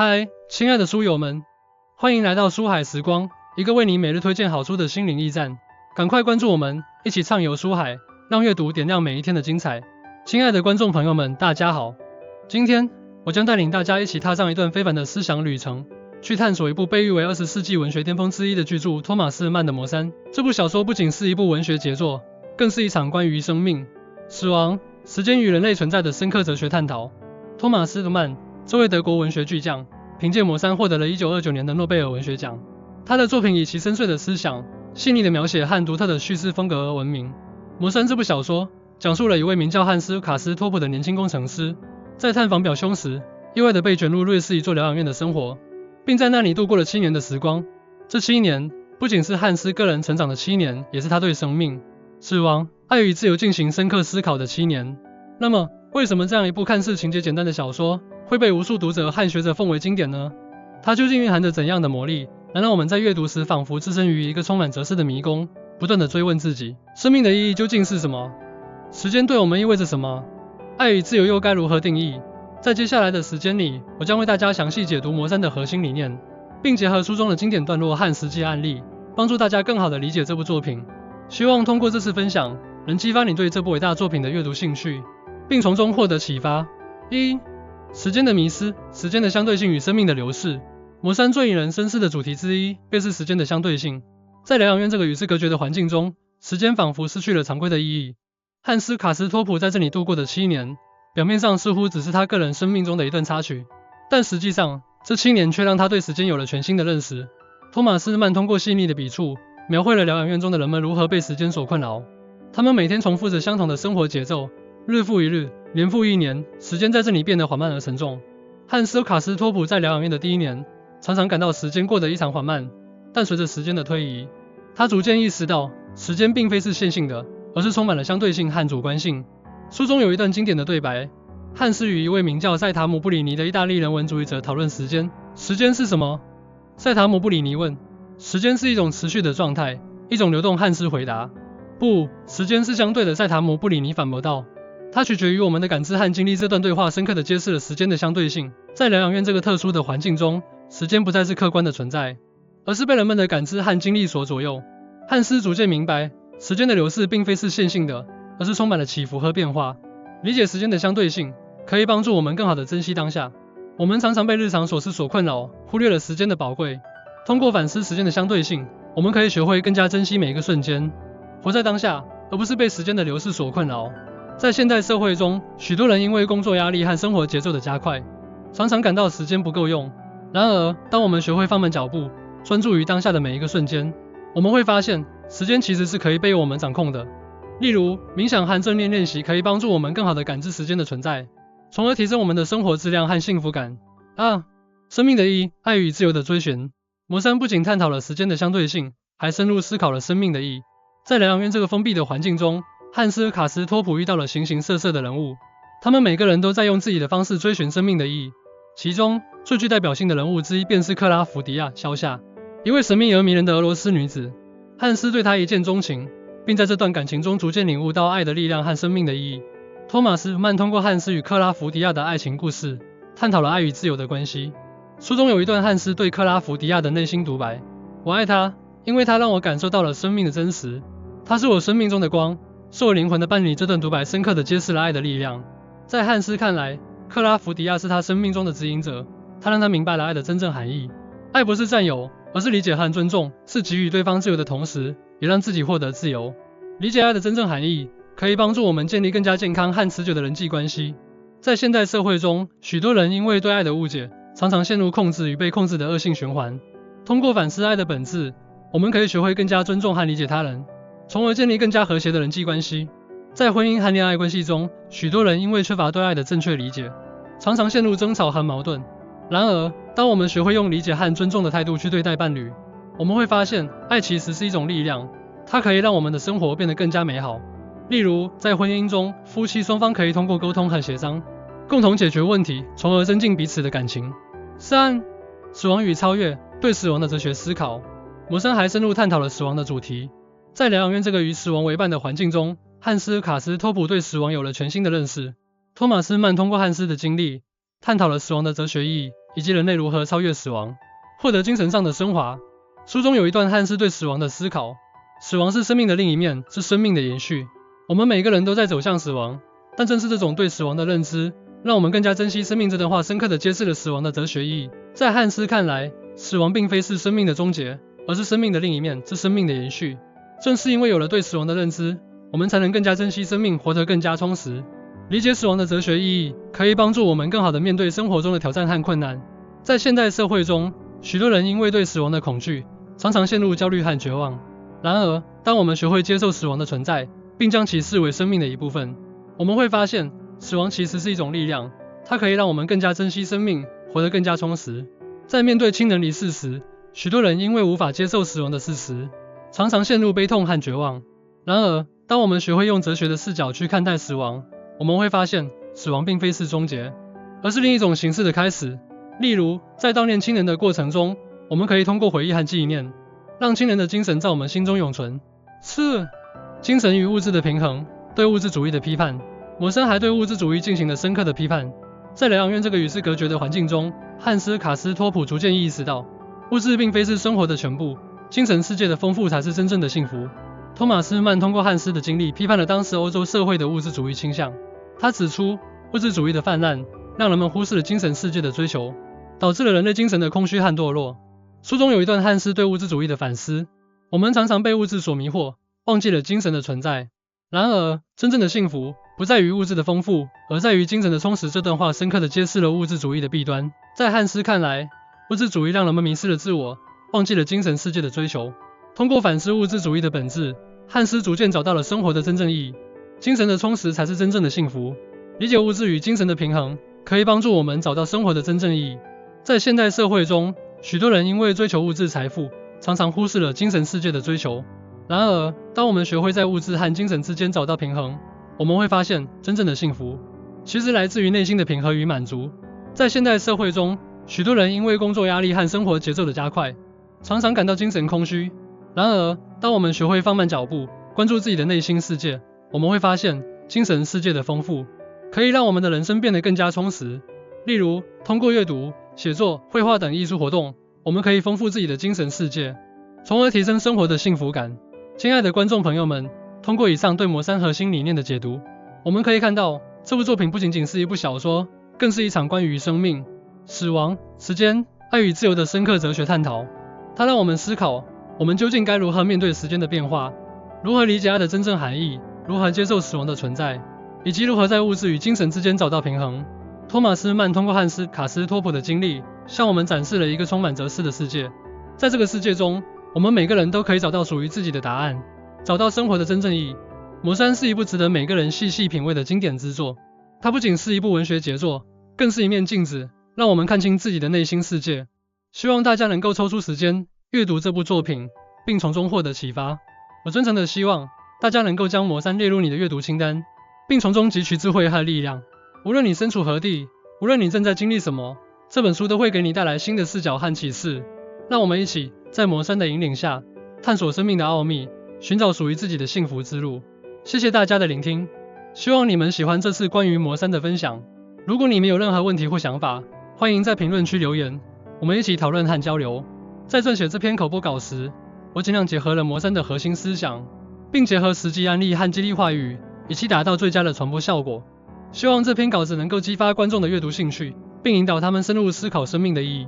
嗨，亲爱的书友们，欢迎来到书海时光，一个为你每日推荐好书的心灵驿站。赶快关注我们，一起畅游书海，让阅读点亮每一天的精彩。亲爱的观众朋友们，大家好，今天我将带领大家一起踏上一段非凡的思想旅程，去探索一部被誉为20世纪文学巅峰之一的巨著——托马斯·曼的《魔山》。这部小说不仅是一部文学杰作，更是一场关于生命、死亡、时间与人类存在的深刻哲学探讨。托马斯·曼这位德国文学巨匠，凭借《魔山》获得了1929年的诺贝尔文学奖。他的作品以其深邃的思想、细腻的描写和独特的叙事风格而闻名。《魔山》这部小说讲述了一位名叫汉斯·卡斯托普的年轻工程师，在探访表兄时，意外地被卷入瑞士一座疗养院的生活，并在那里度过了7年的时光。这7年不仅是汉斯个人成长的7年，也是他对生命、死亡、爱与自由进行深刻思考的7年。那么，为什么这样一部看似情节简单的小说会被无数读者和学者奉为经典呢？它究竟蕴含着怎样的魔力，能让我们在阅读时仿佛置身于一个充满哲思的迷宫，不断地追问自己，生命的意义究竟是什么？时间对我们意味着什么？爱与自由又该如何定义？在接下来的时间里，我将为大家详细解读《魔山》的核心理念，并结合书中的经典段落和实际案例，帮助大家更好地理解这部作品。希望通过这次分享，能激发你对这部伟大作品的阅读兴趣，并从中获得启发。1. 时间的迷思，时间的相对性与生命的流逝。魔山最引人深思的主题之一，便是时间的相对性。在疗养院这个与世隔绝的环境中，时间仿佛失去了常规的意义。汉斯·卡斯托普在这里度过的7年，表面上似乎只是他个人生命中的一段插曲，但实际上，这7年却让他对时间有了全新的认识。托马斯·曼通过细腻的笔触，描绘了疗养院中的人们如何被时间所困扰。他们每天重复着相同的生活节奏，日复一日，年复一年，时间在这里变得缓慢而沉重。汉斯·卡斯托普在疗养院的第1年，常常感到时间过得异常缓慢，但随着时间的推移，他逐渐意识到，时间并非是线性的，而是充满了相对性和主观性。书中有一段经典的对白，汉斯与一位名叫塞塔姆·布里尼的意大利人文主义者讨论时间。时间是什么？塞塔姆·布里尼问。时间是一种持续的状态，一种流动。汉斯回答。不，时间是相对的，塞塔姆·布里尼反驳道。它取决于我们的感知和经历。这段对话深刻地揭示了时间的相对性。在疗养院这个特殊的环境中，时间不再是客观的存在，而是被人们的感知和经历所左右。汉斯逐渐明白，时间的流逝并非是线性的，而是充满了起伏和变化。理解时间的相对性，可以帮助我们更好地珍惜当下。我们常常被日常琐事所困扰，忽略了时间的宝贵。通过反思时间的相对性，我们可以学会更加珍惜每一个瞬间，活在当下，而不是被时间的流逝所困扰。在现代社会中，许多人因为工作压力和生活节奏的加快，常常感到时间不够用。然而，当我们学会放慢脚步，专注于当下的每一个瞬间，我们会发现，时间其实是可以被我们掌控的。例如，冥想和正念练习可以帮助我们更好地感知时间的存在，从而提升我们的生活质量和幸福感。生命的意义，爱与自由的追寻。魔山不仅探讨了时间的相对性，还深入思考了生命的意义。在疗养院这个封闭的环境中，汉斯·卡斯托普遇到了形形色色的人物，他们每个人都在用自己的方式追寻生命的意义。其中最具代表性的人物之一便是克拉福迪亚·肖夏，一位神秘而迷人的俄罗斯女子。汉斯对她一见钟情，并在这段感情中逐渐领悟到爱的力量和生命的意义。托马斯·曼通过汉斯与克拉福迪亚的爱情故事，探讨了爱与自由的关系。书中有一段汉斯对克拉福迪亚的内心独白：我爱她，因为她让我感受到了生命的真实，她是我生命中的光，是我灵魂的伴侣。这段独白深刻地揭示了爱的力量。在汉斯看来，克拉福迪亚是他生命中的指引者，他让他明白了爱的真正含义。爱不是占有，而是理解和尊重，是给予对方自由的同时，也让自己获得自由。理解爱的真正含义，可以帮助我们建立更加健康和持久的人际关系。在现代社会中，许多人因为对爱的误解，常常陷入控制与被控制的恶性循环。通过反思爱的本质，我们可以学会更加尊重和理解他人，从而建立更加和谐的人际关系。在婚姻和恋爱关系中，许多人因为缺乏对爱的正确理解，常常陷入争吵和矛盾。然而，当我们学会用理解和尊重的态度去对待伴侣，我们会发现，爱其实是一种力量，它可以让我们的生活变得更加美好。例如，在婚姻中，夫妻双方可以通过沟通和协商，共同解决问题，从而增进彼此的感情。3. 死亡与超越，对死亡的哲学思考。魔山还深入探讨了死亡的主题。在疗养院这个与死亡为伴的环境中，汉斯·卡斯托普对死亡有了全新的认识。托马斯·曼通过汉斯的经历，探讨了死亡的哲学意义，以及人类如何超越死亡，获得精神上的升华。书中有一段汉斯对死亡的思考：死亡是生命的另一面，是生命的延续。我们每个人都在走向死亡，但正是这种对死亡的认知，让我们更加珍惜生命。这段话深刻地揭示了死亡的哲学意义。在汉斯看来，死亡并非是生命的终结，而是生命的另一面，是生命的延续。正是因为有了对死亡的认知，我们才能更加珍惜生命，活得更加充实。理解死亡的哲学意义，可以帮助我们更好地面对生活中的挑战和困难。在现代社会中，许多人因为对死亡的恐惧，常常陷入焦虑和绝望。然而，当我们学会接受死亡的存在，并将其视为生命的一部分，我们会发现，死亡其实是一种力量，它可以让我们更加珍惜生命，活得更加充实。在面对亲人离世时，许多人因为无法接受死亡的事实，常常陷入悲痛和绝望。然而，当我们学会用哲学的视角去看待死亡，我们会发现，死亡并非是终结，而是另一种形式的开始。例如，在悼念亲人的过程中，我们可以通过回忆和纪念，让亲人的精神在我们心中永存。精神与物质的平衡，对物质主义的批判。摩森还对物质主义进行了深刻的批判。在疗养院这个与世隔绝的环境中，汉斯·卡斯托普逐渐意识到，物质并非是生活的全部，精神世界的丰富才是真正的幸福。托马斯·曼通过汉斯的经历批判了当时欧洲社会的物质主义倾向。他指出，物质主义的泛滥让人们忽视了精神世界的追求，导致了人类精神的空虚和堕落。书中有一段汉斯对物质主义的反思：我们常常被物质所迷惑，忘记了精神的存在。然而，真正的幸福不在于物质的丰富，而在于精神的充实。这段话深刻地揭示了物质主义的弊端。在汉斯看来，物质主义让人们迷失了自我，忘记了精神世界的追求。通过反思物质主义的本质，汉斯逐渐找到了生活的真正意义。精神的充实才是真正的幸福。理解物质与精神的平衡，可以帮助我们找到生活的真正意义。在现代社会中，许多人因为追求物质财富，常常忽视了精神世界的追求。然而，当我们学会在物质和精神之间找到平衡，我们会发现，真正的幸福其实来自于内心的平和与满足。在现代社会中，许多人因为工作压力和生活节奏的加快，常常感到精神空虚。然而，当我们学会放慢脚步，关注自己的内心世界，我们会发现，精神世界的丰富可以让我们的人生变得更加充实。例如，通过阅读、写作、绘画等艺术活动，我们可以丰富自己的精神世界，从而提升生活的幸福感。亲爱的观众朋友们，通过以上对魔山核心理念的解读，我们可以看到，这部作品不仅仅是一部小说，更是一场关于生命、死亡、时间、爱与自由的深刻哲学探讨。它让我们思考，我们究竟该如何面对时间的变化，如何理解爱的真正含义，如何接受死亡的存在，以及如何在物质与精神之间找到平衡。托马斯·曼通过汉斯·卡斯托普的经历，向我们展示了一个充满哲思的世界。在这个世界中，我们每个人都可以找到属于自己的答案，找到生活的真正意义。魔山是一部值得每个人细细品味的经典之作。它不仅是一部文学杰作，更是一面镜子，让我们看清自己的内心世界。希望大家能够抽出时间阅读这部作品，并从中获得启发。我真诚的希望大家能够将魔山列入你的阅读清单，并从中汲取智慧和力量。无论你身处何地，无论你正在经历什么，这本书都会给你带来新的视角和启示。让我们一起在魔山的引领下，探索生命的奥秘，寻找属于自己的幸福之路。谢谢大家的聆听，希望你们喜欢这次关于魔山的分享。如果你们有任何问题或想法，欢迎在评论区留言，我们一起讨论和交流。在撰写这篇口播稿时，我尽量结合了魔山的核心思想，并结合实际案例和激励话语，一起达到最佳的传播效果。希望这篇稿子能够激发观众的阅读兴趣，并引导他们深入思考生命的意义。